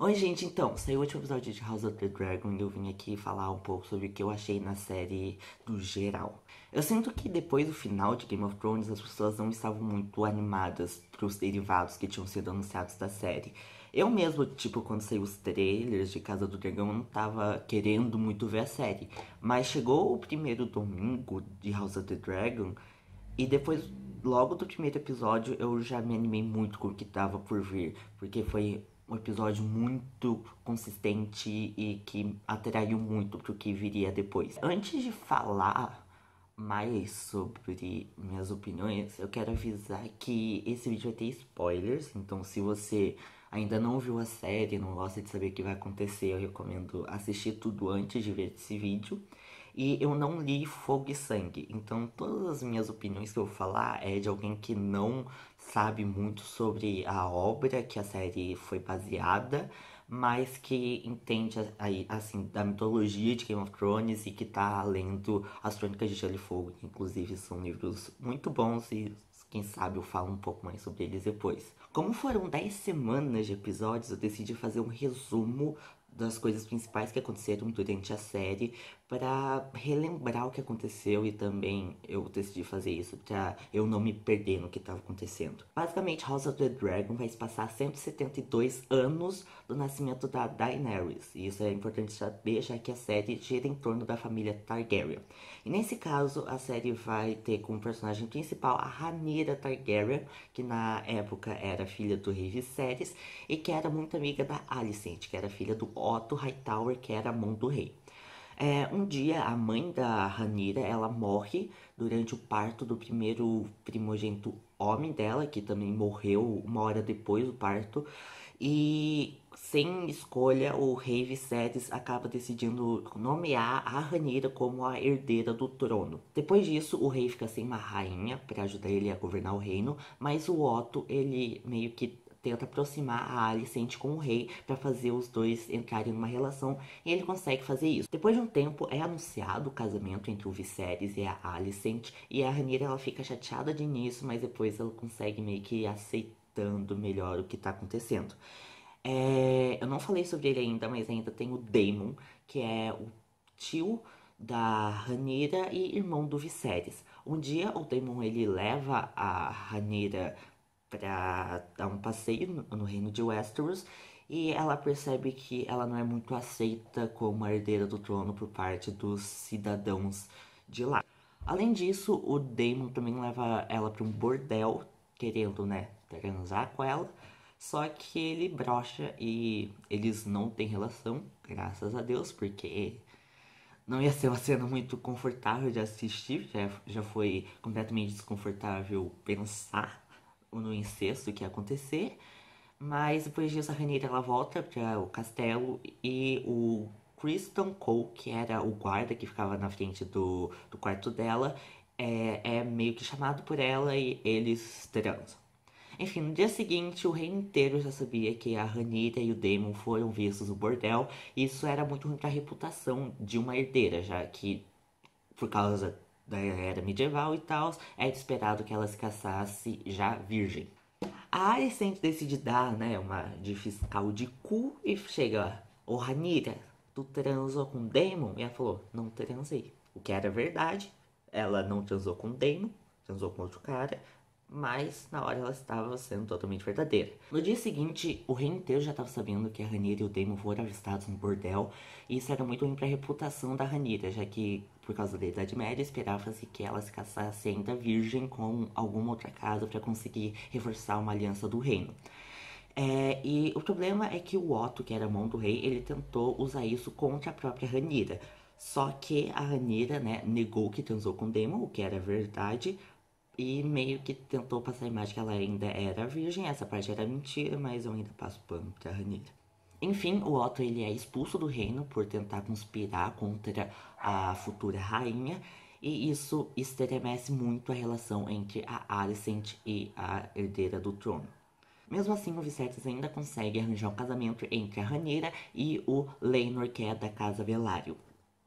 Oi, gente, então, saiu o último episódio de House of the Dragon e eu vim aqui falar um pouco sobre o que eu achei na série no geral. Eu sinto que depois do final de Game of Thrones as pessoas não estavam muito animadas pros derivados que tinham sido anunciados da série. Eu mesmo, tipo, quando saiu os trailers de Casa do Dragão, eu não tava querendo muito ver a série. Mas chegou o primeiro domingo de House of the Dragon e depois, logo do primeiro episódio, eu já me animei muito com o que tava por vir, porque foi um episódio muito consistente e que atraiu muito pro que viria depois. Antes de falar mais sobre minhas opiniões, eu quero avisar que esse vídeo vai ter spoilers, então se você ainda não viu a série, não gosta de saber o que vai acontecer, eu recomendo assistir tudo antes de ver esse vídeo. E eu não li Fogo e Sangue, então todas as minhas opiniões que eu vou falar é de alguém que não sabe muito sobre a obra que a série foi baseada, mas que entende aí, assim, da mitologia de Game of Thrones e que tá lendo As Crônicas de Gelo e Fogo, que inclusive são livros muito bons e quem sabe eu falo um pouco mais sobre eles depois. Como foram 10 semanas de episódios, eu decidi fazer um resumo das coisas principais que aconteceram durante a série para relembrar o que aconteceu e também eu decidi fazer isso para eu não me perder no que estava acontecendo. Basicamente, House of the Dragon vai se passar 172 anos do nascimento da Daenerys, e isso é importante saber, já que a série gira em torno da família Targaryen. E nesse caso, a série vai ter como personagem principal a Rhaenyra Targaryen, que na época era filha do rei Viserys e que era muito amiga da Alicent, que era filha do Otto Hightower, que era a mão do rei. Um dia, a mãe da Rhaenyra, ela morre durante o parto do primeiro primogênito homem dela, que também morreu uma hora depois do parto. E, sem escolha, o rei Viserys acaba decidindo nomear a Rhaenyra como a herdeira do trono. Depois disso, o rei fica sem uma rainha para ajudar ele a governar o reino, mas o Otto, ele meio que tenta aproximar a Alicent com o rei para fazer os dois entrarem numa relação e ele consegue fazer isso. Depois de um tempo é anunciado o casamento entre o Viserys e a Alicent e a Rhaenyra ela fica chateada de início, mas depois ela consegue meio que aceitando melhor o que tá acontecendo. Eu não falei sobre ele ainda, mas ainda tem o Daemon, que é o tio da Rhaenyra e irmão do Viserys. Um dia o Daemon ele leva a Rhaenyra para dar um passeio no reino de Westeros e ela percebe que ela não é muito aceita como a herdeira do trono por parte dos cidadãos de lá. Além disso, o Daemon também leva ela para um bordel, querendo, né, transar com ela. Só que ele brocha e eles não têm relação, graças a Deus, porque não ia ser uma cena muito confortável de assistir. Já foi completamente desconfortável pensar no incesto que ia acontecer. Mas depois disso a Rhaenyra ela volta para o castelo e o Criston Cole, que era o guarda que ficava na frente do quarto dela, é meio que chamado por ela e eles transam. Enfim, no dia seguinte, o reino inteiro já sabia que a Rhaenyra e o Daemon foram vistos no bordel, e isso era muito ruim para a reputação de uma herdeira, já que, por causa da era medieval e tal, era esperado que ela se casasse já virgem. A Alicent decide dar, né, uma de fiscal de cu e chega, ô Rhaenyra, tu transou com o Daemon? E ela falou, não transei. O que era verdade, ela não transou com o Daemon, transou com outro cara, mas na hora ela estava sendo totalmente verdadeira. No dia seguinte, o reino inteiro já estava sabendo que a Rhaenyra e o Daemon foram avistados no bordel, e isso era muito ruim para a reputação da Rhaenyra, já que, por causa da Idade Média, esperava-se que ela se casasse ainda virgem com alguma outra casa para conseguir reforçar uma aliança do reino. E o problema é que o Otto, que era a mão do rei, ele tentou usar isso contra a própria Rhaenyra. Só que a Rhaenyra, né, negou que transou com o Daemon, o que era verdade, e meio que tentou passar a imagem que ela ainda era virgem. Essa parte era mentira, mas eu ainda passo pano pra Rhaenyra. Enfim, o Otto ele é expulso do reino por tentar conspirar contra a futura rainha. E isso estremece muito a relação entre a Alicent e a herdeira do trono. Mesmo assim, o Viserys ainda consegue arranjar um casamento entre a Rhaenyra e o Laenor, que é da casa Velaryon.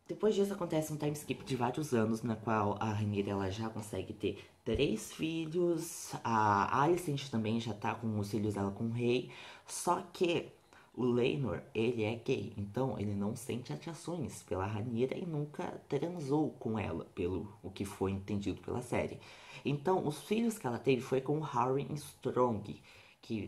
Depois disso acontece um time skip de vários anos, na qual a Rhaenyra ela já consegue ter 3 filhos, a Alicent também já tá com os filhos dela com o rei, só que O Laenor, ele é gay, então ele não sente atrações pela Rhaenyra e nunca transou com ela, pelo o que foi entendido pela série. Então, os filhos que ela teve foi com o Harry Strong,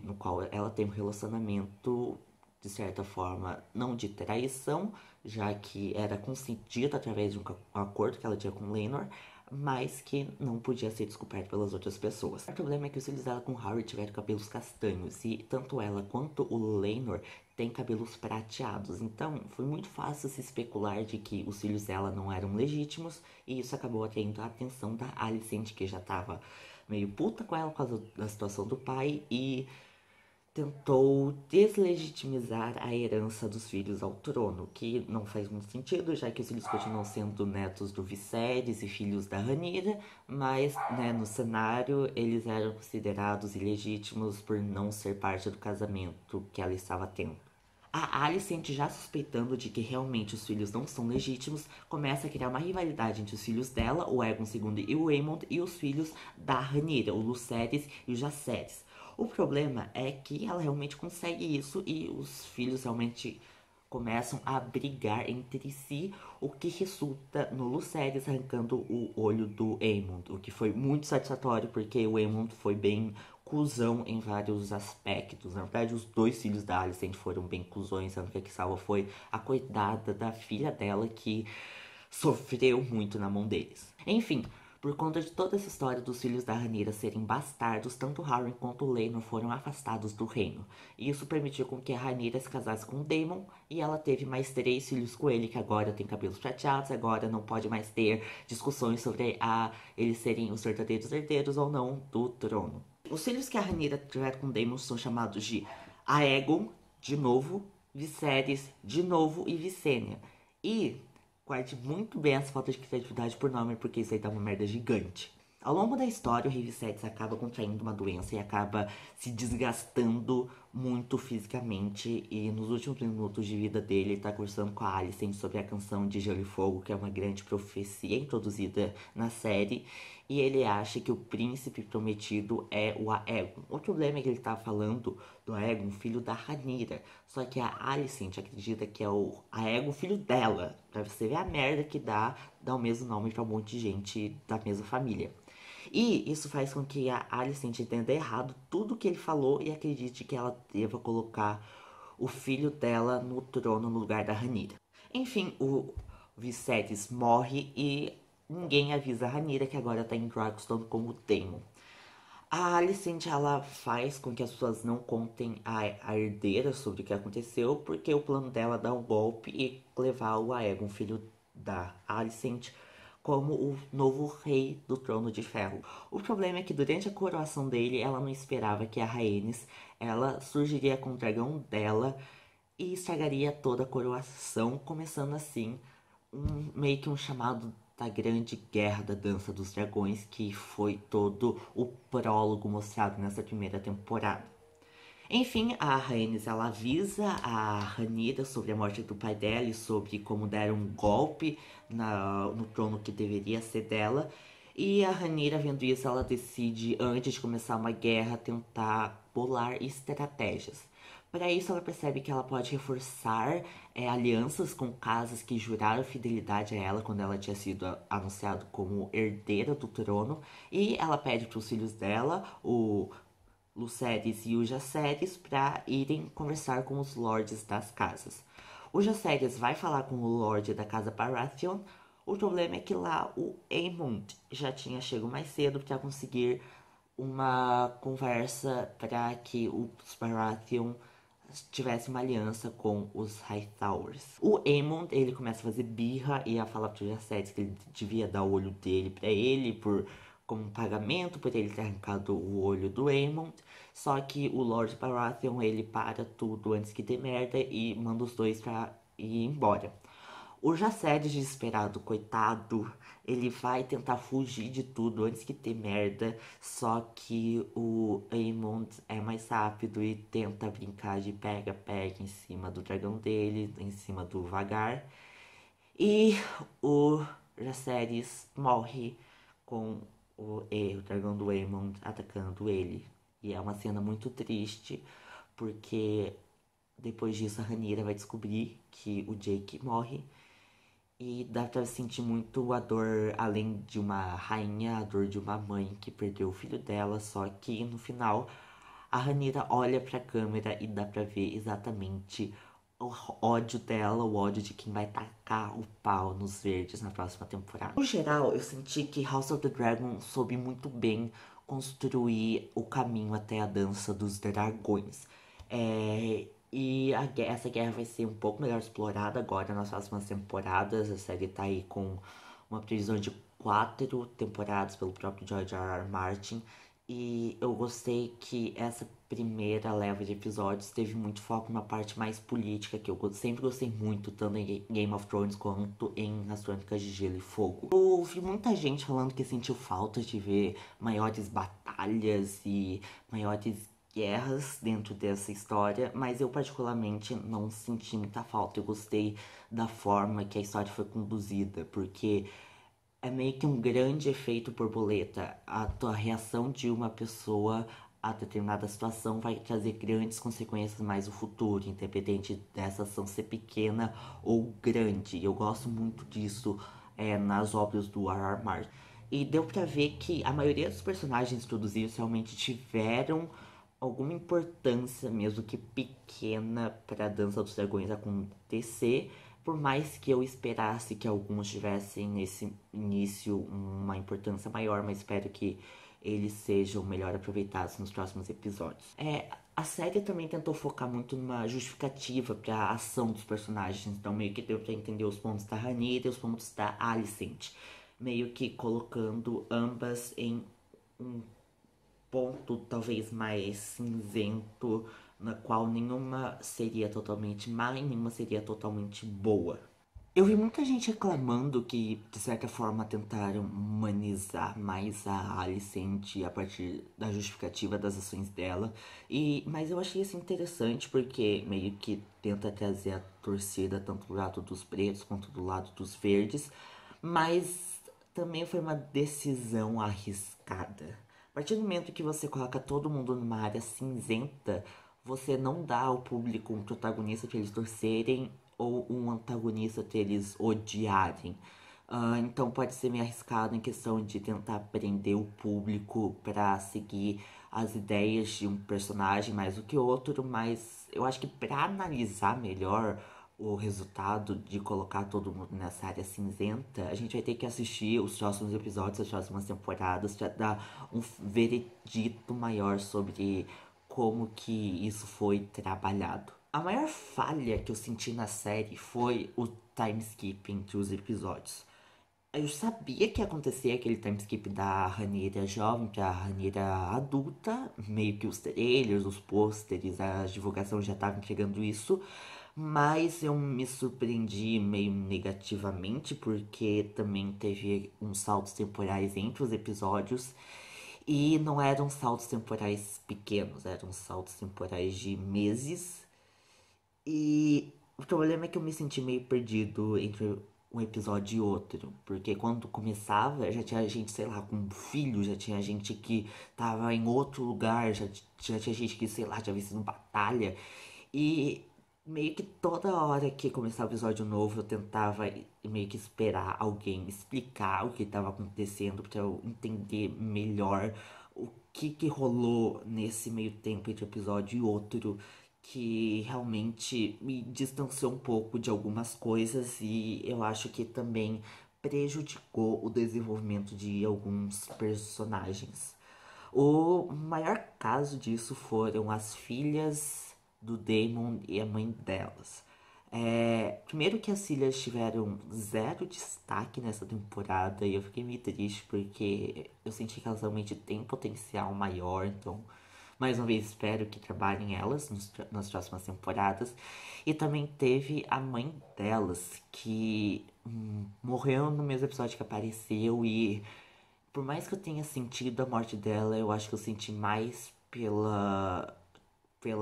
no qual ela tem um relacionamento, de certa forma, não de traição, já que era consentido através de um acordo que ela tinha com o Laenor, mas que não podia ser descoberto pelas outras pessoas. O problema é que os filhos dela com Harry tiveram cabelos castanhos, e tanto ela quanto o Laenor têm cabelos prateados. Então, foi muito fácil se especular de que os filhos dela não eram legítimos, e isso acabou atraindo a atenção da Alicent, que já estava meio puta com ela por causa da situação do pai, e tentou deslegitimizar a herança dos filhos ao trono, que não faz muito sentido, já que os filhos continuam sendo netos do Viserys e filhos da Rhaenyra, mas, né, no cenário eles eram considerados ilegítimos por não ser parte do casamento que ela estava tendo. A Alicent, já suspeitando de que realmente os filhos não são legítimos, começa a criar uma rivalidade entre os filhos dela, o Aegon II e o Aemond, e os filhos da Rhaenyra, o Lucerys e o Jacerys. O problema é que ela realmente consegue isso e os filhos realmente começam a brigar entre si, o que resulta no Lucerys arrancando o olho do Aemond, o que foi muito satisfatório porque o Aemond foi bem cuzão em vários aspectos. Na verdade, os dois filhos da Alicent foram bem cuzões, a única que salva foi a coitada da filha dela, que sofreu muito na mão deles. Enfim, por conta de toda essa história dos filhos da Rhaenyra serem bastardos, tanto Harry quanto Laenor foram afastados do reino. E isso permitiu com que a Rhaenyra se casasse com Daemon, e ela teve mais 3 filhos com ele, que agora tem cabelos prateados, agora não pode mais ter discussões sobre eles serem os verdadeiros herdeiros ou não do trono. Os filhos que a Rhaenyra tiver com Daemon são chamados de Aegon, de novo, Viserys, de novo, e Visenya. E guarde muito bem as fotos de criatividade por nome, porque isso aí tá uma merda gigante. Ao longo da história, o Rei Viserys acaba contraindo uma doença e acaba se desgastando muito fisicamente. E nos últimos minutos de vida dele, ele tá conversando com a Alicent sobre a canção de Gelo e Fogo, que é uma grande profecia introduzida na série. E ele acha que o príncipe prometido é o Aegon. O problema é que ele tá falando do Aegon, filho da Rhaenyra. Só que a Alicent acredita que é o Aegon, filho dela. Pra você ver a merda que dá o mesmo nome pra um monte de gente da mesma família. E isso faz com que a Alicent entenda errado tudo que ele falou e acredite que ela deva colocar o filho dela no trono no lugar da Rhaenyra. Enfim, o Viserys morre e ninguém avisa a Rhaenyra que agora tá em Dragonstone com o Daemon. A Alicent, ela faz com que as pessoas não contem a herdeira sobre o que aconteceu, porque o plano dela é dar um golpe e levar o Aegon, filho da Alicent, como o novo rei do Trono de Ferro. O problema é que durante a coroação dele, ela não esperava que a Rhaenys, ela surgiria com o dragão dela e estragaria toda a coroação, começando assim meio que um chamado da Grande Guerra da Dança dos Dragões, que foi todo o prólogo mostrado nessa primeira temporada. Enfim, a Rhaenys, ela avisa a Rhaenyra sobre a morte do pai dela e sobre como deram um golpe no trono que deveria ser dela. E a Rhaenyra, vendo isso, ela decide, antes de começar uma guerra, tentar bolar estratégias. Para isso, ela percebe que ela pode reforçar alianças com casas que juraram fidelidade a ela quando ela tinha sido anunciada como herdeira do trono. E ela pede para os filhos dela, o Lucerys e o Jacerys, para irem conversar com os lords das casas. O Jacerys vai falar com o lord da casa Baratheon. O problema é que lá o Aemond já tinha chegado mais cedo para conseguir uma conversa para que os Baratheon tivesse uma aliança com os Hightowers. O Aemond, ele começa a fazer birra e a falar pro Jacerys que ele devia dar o olho dele para ele como um pagamento por ele ter arrancado o olho do Aemond. Só que o Lord Baratheon, ele para tudo antes que dê merda e manda os dois pra ir embora. O Jacerys, desesperado, coitado, ele vai tentar fugir de tudo antes que dê merda, só que o Aemond é mais rápido e tenta brincar de pega-pega em cima do dragão dele, em cima do Vhagar. E o Jacerys morre com o dragão do Aemond atacando ele. E é uma cena muito triste, porque Depois disso, a Rhaenyra vai descobrir que o Jake morre. E dá pra sentir muito a dor, além de uma rainha, a dor de uma mãe que perdeu o filho dela. Só que no final, a Rhaenyra olha pra câmera e dá pra ver exatamente o ódio dela, o ódio de quem vai tacar o pau nos verdes na próxima temporada. No geral, eu senti que House of the Dragon soube muito bem construir o caminho até a dança dos dragões. Essa guerra vai ser um pouco melhor explorada agora nas próximas temporadas. A série tá aí com uma previsão de 4 temporadas pelo próprio George R. R. Martin. E eu gostei que essa primeira leva de episódios teve muito foco na parte mais política, que eu sempre gostei muito, tanto em Game of Thrones quanto em As Crônicas de Gelo e Fogo. Eu ouvi muita gente falando que sentiu falta de ver maiores batalhas e maiores guerras dentro dessa história, mas eu particularmente não senti muita falta. Eu gostei da forma que a história foi conduzida, porque é meio que um grande efeito borboleta. A tua reação de uma pessoa a determinada situação vai trazer grandes consequências mais no futuro, independente dessa ação ser pequena ou grande. Eu gosto muito disso nas obras do R. R. Martin. E deu pra ver que a maioria dos personagens introduzidos realmente tiveram alguma importância, mesmo que pequena, para a Dança dos Dragões acontecer. Por mais que eu esperasse que alguns tivessem nesse início uma importância maior, mas espero que eles sejam melhor aproveitados nos próximos episódios. A série também tentou focar muito numa justificativa para a ação dos personagens, então meio que deu para entender os pontos da Rhaenyra e os pontos da Alicent, meio que colocando ambas em um ponto talvez mais cinzento, na qual nenhuma seria totalmente má e nenhuma seria totalmente boa. Eu vi muita gente reclamando que, de certa forma, tentaram humanizar mais a Alicent a partir da justificativa das ações dela. Mas eu achei isso interessante porque meio que tenta trazer a torcida tanto do lado dos pretos quanto do lado dos verdes. Mas também foi uma decisão arriscada. A partir do momento que você coloca todo mundo numa área cinzenta, você não dá ao público um protagonista pra eles torcerem ou um antagonista pra eles odiarem. Então pode ser meio arriscado em questão de tentar prender o público pra seguir as ideias de um personagem mais do que outro, mas eu acho que pra analisar melhor o resultado de colocar todo mundo nessa área cinzenta, a gente vai ter que assistir os próximos episódios, as próximas temporadas, pra dar um veredito maior sobre como que isso foi trabalhado. A maior falha que eu senti na série foi o time skip entre os episódios. Eu sabia que ia acontecer aquele time skip da Rhaenyra jovem pra Rhaenyra adulta, meio que os trailers, os pôsteres, a divulgação já estavam entregando isso, mas eu me surpreendi meio negativamente porque também teve uns saltos temporais entre os episódios e não eram saltos temporais pequenos, eram saltos temporais de meses. E o problema é que eu me senti meio perdido entre um episódio e outro. Porque quando começava, já tinha gente, sei lá, com um filho, já tinha gente que tava em outro lugar, já tinha gente que, sei lá, tinha vencido batalha. E meio que toda hora que começava o episódio novo, eu tentava meio que esperar alguém explicar o que estava acontecendo pra eu entender melhor o que rolou nesse meio tempo entre um episódio e outro, que realmente me distanciou um pouco de algumas coisas e eu acho que também prejudicou o desenvolvimento de alguns personagens. O maior caso disso foram as filhas do Daemon e a mãe delas. Primeiro que as filhas tiveram zero destaque nessa temporada e eu fiquei meio triste porque eu senti que elas realmente têm potencial maior, então mais uma vez espero que trabalhem elas nas próximas temporadas. E também teve a mãe delas que morreu no mesmo episódio que apareceu e por mais que eu tenha sentido a morte dela, eu acho que eu senti mais pela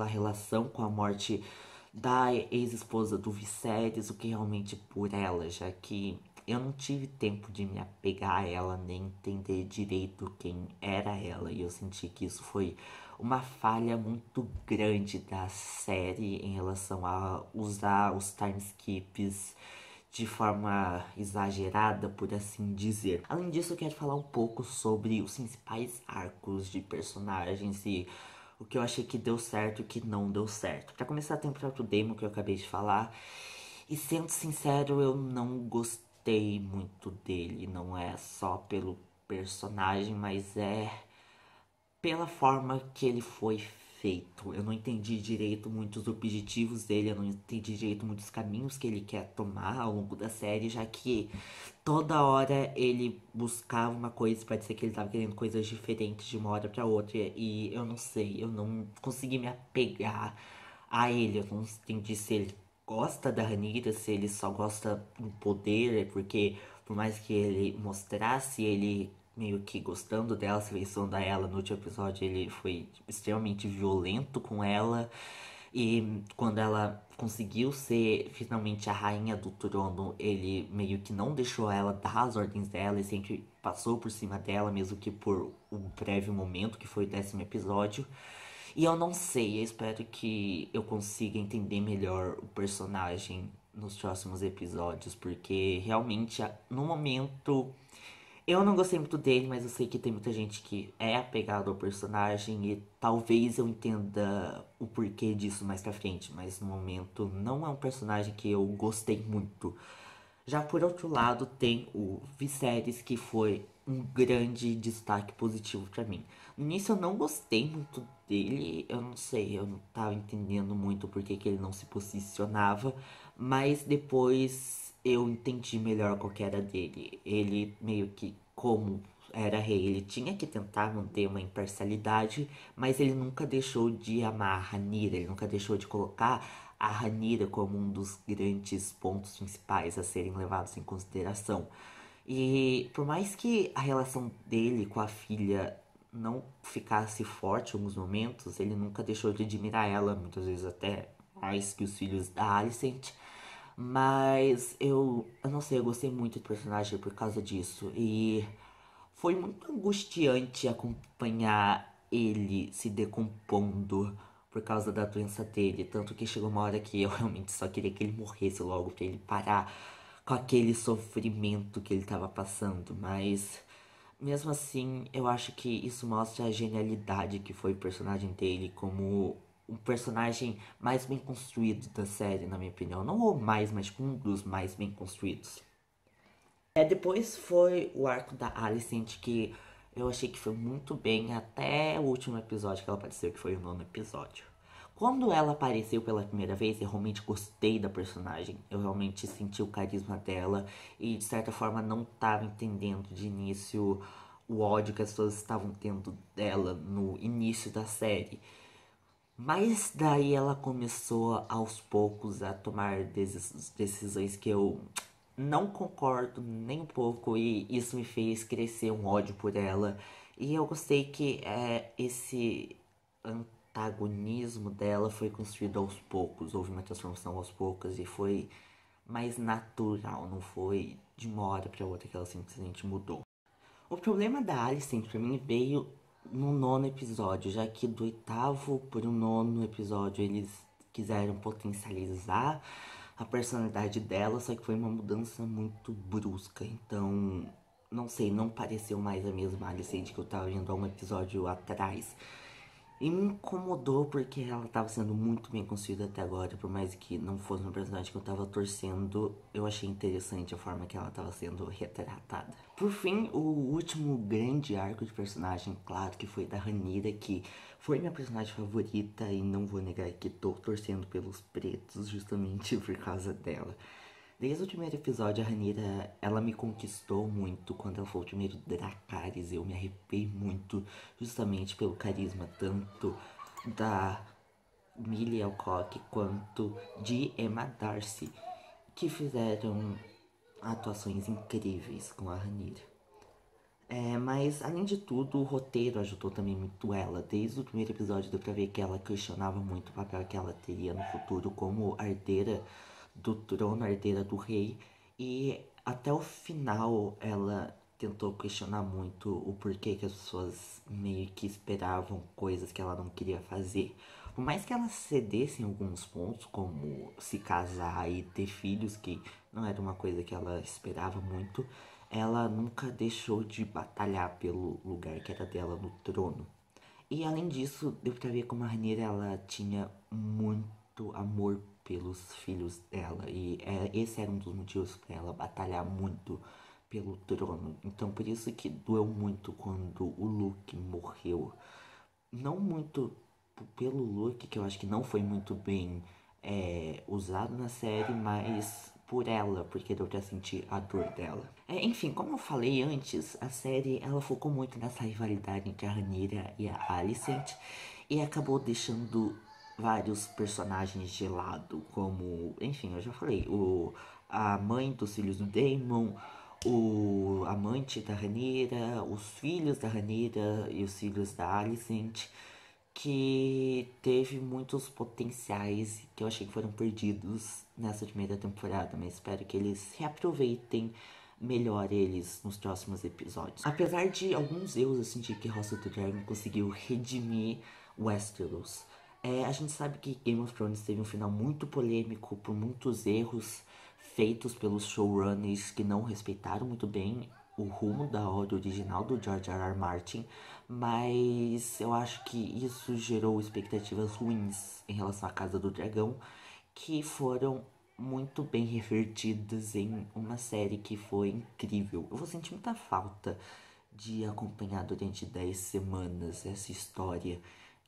relação com a morte da ex-esposa do Viserys do que realmente por ela, já que eu não tive tempo de me apegar a ela nem entender direito quem era ela, e eu senti que isso foi uma falha muito grande da série em relação a usar os time skips de forma exagerada, por assim dizer. Além disso, eu quero falar um pouco sobre os principais arcos de personagens e o que eu achei que deu certo e o que não deu certo. Pra começar, tem o próprio Damon que eu acabei de falar. E sendo sincero, eu não gostei muito dele. Não é só pelo personagem, mas é pela forma que ele foi feito. Eu não entendi direito muitos objetivos dele, eu não entendi direito muitos caminhos que ele quer tomar ao longo da série, já que toda hora ele buscava uma coisa, pode ser que ele tava querendo coisas diferentes de uma hora pra outra, e eu não sei, eu não consegui me apegar a ele, eu não entendi se ele gosta da Rhaenyra, se ele só gosta do poder, porque por mais que ele mostrasse ele meio que gostando dela, selecionando ela no último episódio, ele foi extremamente violento com ela. E quando ela conseguiu ser finalmente a rainha do trono, ele meio que não deixou ela dar as ordens dela e sempre passou por cima dela, mesmo que por um breve momento, que foi o 10º episódio. E eu não sei, eu espero que eu consiga entender melhor o personagem nos próximos episódios, porque realmente no momento eu não gostei muito dele, mas eu sei que tem muita gente que é apegada ao personagem e talvez eu entenda o porquê disso mais pra frente, mas no momento não é um personagem que eu gostei muito. Já por outro lado, tem o Viserys, que foi um grande destaque positivo pra mim. No início eu não gostei muito dele, eu não sei, eu não tava entendendo muito porque que ele não se posicionava, mas depois eu entendi melhor qual que era dele. Ele meio que, como era rei, ele tinha que tentar manter uma imparcialidade, mas ele nunca deixou de amar a Rhaenyra, ele nunca deixou de colocar a Rhaenyra como um dos grandes pontos principais a serem levados em consideração. E por mais que a relação dele com a filha não ficasse forte em alguns momentos, ele nunca deixou de admirar ela, muitas vezes até mais que os filhos da Alicent. Mas eu não sei, eu gostei muito do personagem por causa disso. E foi muito angustiante acompanhar ele se decompondo por causa da doença dele. Tanto que chegou uma hora que eu realmente só queria que ele morresse logo pra ele parar com aquele sofrimento que ele tava passando. Mas mesmo assim, eu acho que isso mostra a genialidade que foi o personagem dele como um personagem mais bem construído da série, na minha opinião. Não o mais, mas tipo, um dos mais bem construídos. Depois foi o arco da Alicent, que eu achei que foi muito bem até o último episódio que ela apareceu, que foi o 9º episódio. Quando ela apareceu pela primeira vez, eu realmente gostei da personagem. Eu realmente senti o carisma dela e de certa forma não estava entendendo de início o ódio que as pessoas estavam tendo dela no início da série. Mas daí ela começou aos poucos a tomar decisões que eu não concordo nem um pouco e isso me fez crescer um ódio por ela. E eu gostei que esse antagonismo dela foi construído aos poucos, houve uma transformação aos poucos e foi mais natural, não foi de uma hora para outra que ela simplesmente mudou. O problema da Alicent pra mim veio no 9º episódio, já que do 8º pro 9º episódio eles quiseram potencializar a personalidade dela, só que foi uma mudança muito brusca. Então, não sei, não pareceu mais a mesma Alicent que eu tava vendo há um episódio atrás. E me incomodou porque ela estava sendo muito bem construída até agora, por mais que não fosse uma personagem que eu estava torcendo, eu achei interessante a forma que ela estava sendo retratada. Por fim, o último grande arco de personagem, claro que foi da Rhaenyra, que foi minha personagem favorita e não vou negar que tô torcendo pelos pretos justamente por causa dela. Desde o primeiro episódio, a Rhaenyra, ela me conquistou muito quando ela foi o primeiro Dracarys. Eu me arrepiei muito, justamente pelo carisma tanto da Millie Alcock quanto de Emma Darcy, que fizeram atuações incríveis com a Rhaenyra. Mas, além de tudo, o roteiro ajudou também muito ela. Desde o primeiro episódio deu pra ver que ela questionava muito o papel que ela teria no futuro como herdeira do trono, herdeira do rei. E até o final ela tentou questionar muito o porquê que as pessoas meio que esperavam coisas que ela não queria fazer. Por mais que ela cedesse em alguns pontos, como se casar e ter filhos, que não era uma coisa que ela esperava muito, ela nunca deixou de batalhar pelo lugar que era dela no trono. E além disso, deu pra ver como a Rhaenyra ela tinha muito amor pelos filhos dela. E esse era um dos motivos pra ela batalhar muito pelo trono. Então por isso que doeu muito quando o Luke morreu. Não muito pelo Luke, que eu acho que não foi muito bem usado na série, mas por ela, porque deu pra sentir a dor dela. Enfim, como eu falei antes, a série ela focou muito nessa rivalidade entre a Rhaenyra e a Alicent e acabou deixando vários personagens de lado, como, enfim, eu já falei, a mãe dos filhos do Daemon, o amante da Rhaenyra, os filhos da Rhaenyra e os filhos da Alicent, que teve muitos potenciais que eu achei que foram perdidos nessa primeira temporada, mas espero que eles reaproveitem melhor eles nos próximos episódios. Apesar de alguns erros, eu senti que House of the Dragon conseguiu redimir Westeros. A gente sabe que Game of Thrones teve um final muito polêmico por muitos erros feitos pelos showrunners que não respeitaram muito bem o rumo da obra original do George R. R. Martin, mas eu acho que isso gerou expectativas ruins em relação à Casa do Dragão, que foram muito bem revertidas em uma série que foi incrível. Eu vou sentir muita falta de acompanhar durante 10 semanas essa história,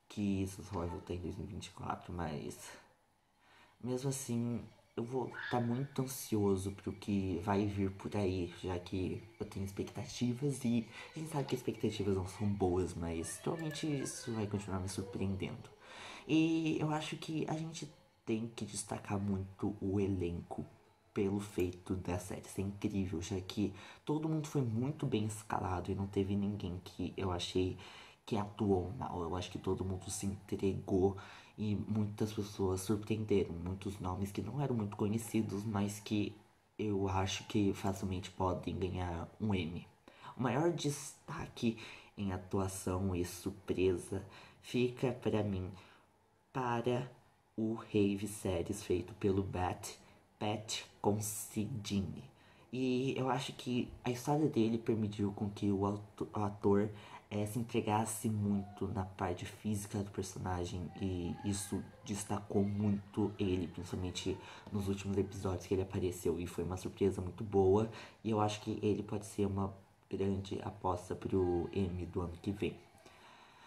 que isso só vai voltar em 2024, mas mesmo assim, eu vou estar muito ansioso pro que vai vir por aí, já que eu tenho expectativas e a gente sabe que expectativas não são boas, mas provavelmente isso vai continuar me surpreendendo. E eu acho que a gente tem que destacar muito o elenco pelo feito da série ser incrível, já que todo mundo foi muito bem escalado e não teve ninguém que eu achei que atuou mal. Eu acho que todo mundo se entregou e muitas pessoas surpreenderam. Muitos nomes que não eram muito conhecidos, mas que eu acho que facilmente podem ganhar um Emmy. O maior destaque em atuação e surpresa fica para mim para o Rave Series feito pelo Pat Considine. E eu acho que a história dele permitiu com que o ator se entregasse muito na parte física do personagem e isso destacou muito ele, principalmente nos últimos episódios que ele apareceu e foi uma surpresa muito boa e eu acho que ele pode ser uma grande aposta pro Emmy do ano que vem.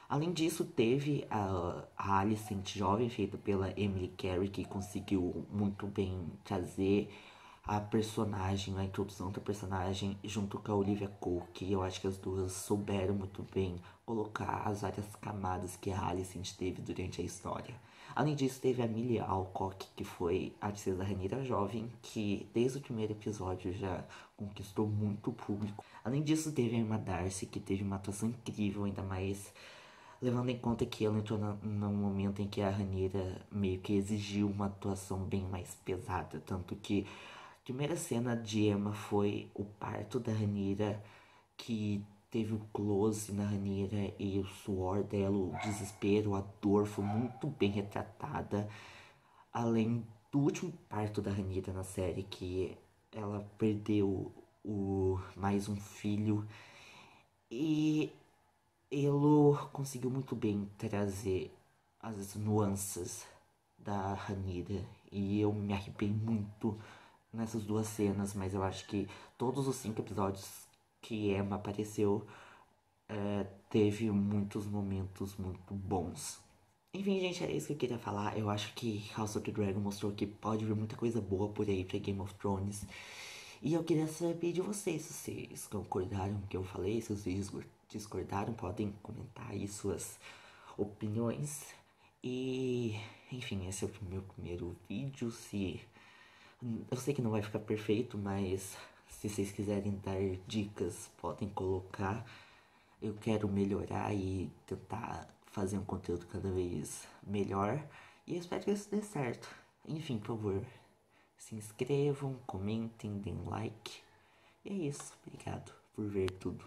Além disso, teve a Alicent jovem, feita pela Emily Carey, que conseguiu muito bem trazer a personagem, a introdução da personagem, junto com a Olivia Cooke. Eu acho que as duas souberam muito bem colocar as várias camadas que a Alicent teve durante a história. Além disso, teve a Millie Alcock, que foi a princesa Rhaenyra jovem, que desde o primeiro episódio já conquistou muito público. Além disso, teve a Emma Darcy, que teve uma atuação incrível, ainda mais levando em conta que ela entrou num momento em que a Rhaenyra meio que exigiu uma atuação bem mais pesada. Tanto que a primeira cena de Emma foi o parto da Rhaenyra, que teve o close na Rhaenyra e o suor dela, o desespero, a dor foi muito bem retratada. Além do último parto da Rhaenyra na série, que ela perdeu mais um filho. E ele conseguiu muito bem trazer as nuances da Rhaenyra e eu me arrepiei muito nessas duas cenas, mas eu acho que todos os 5 episódios que Emma apareceu teve muitos momentos muito bons. Enfim, gente, era isso que eu queria falar. Eu acho que House of the Dragon mostrou que pode vir muita coisa boa por aí pra Game of Thrones. E eu queria saber de vocês, se vocês concordaram com o que eu falei, se vocês discordaram, podem comentar aí suas opiniões. E, enfim, esse é o meu primeiro vídeo. Se eu sei que não vai ficar perfeito, mas se vocês quiserem dar dicas, podem colocar. Eu quero melhorar e tentar fazer um conteúdo cada vez melhor. E eu espero que isso dê certo. Enfim, por favor, se inscrevam, comentem, deem like. E é isso. Obrigado. por ver tudo.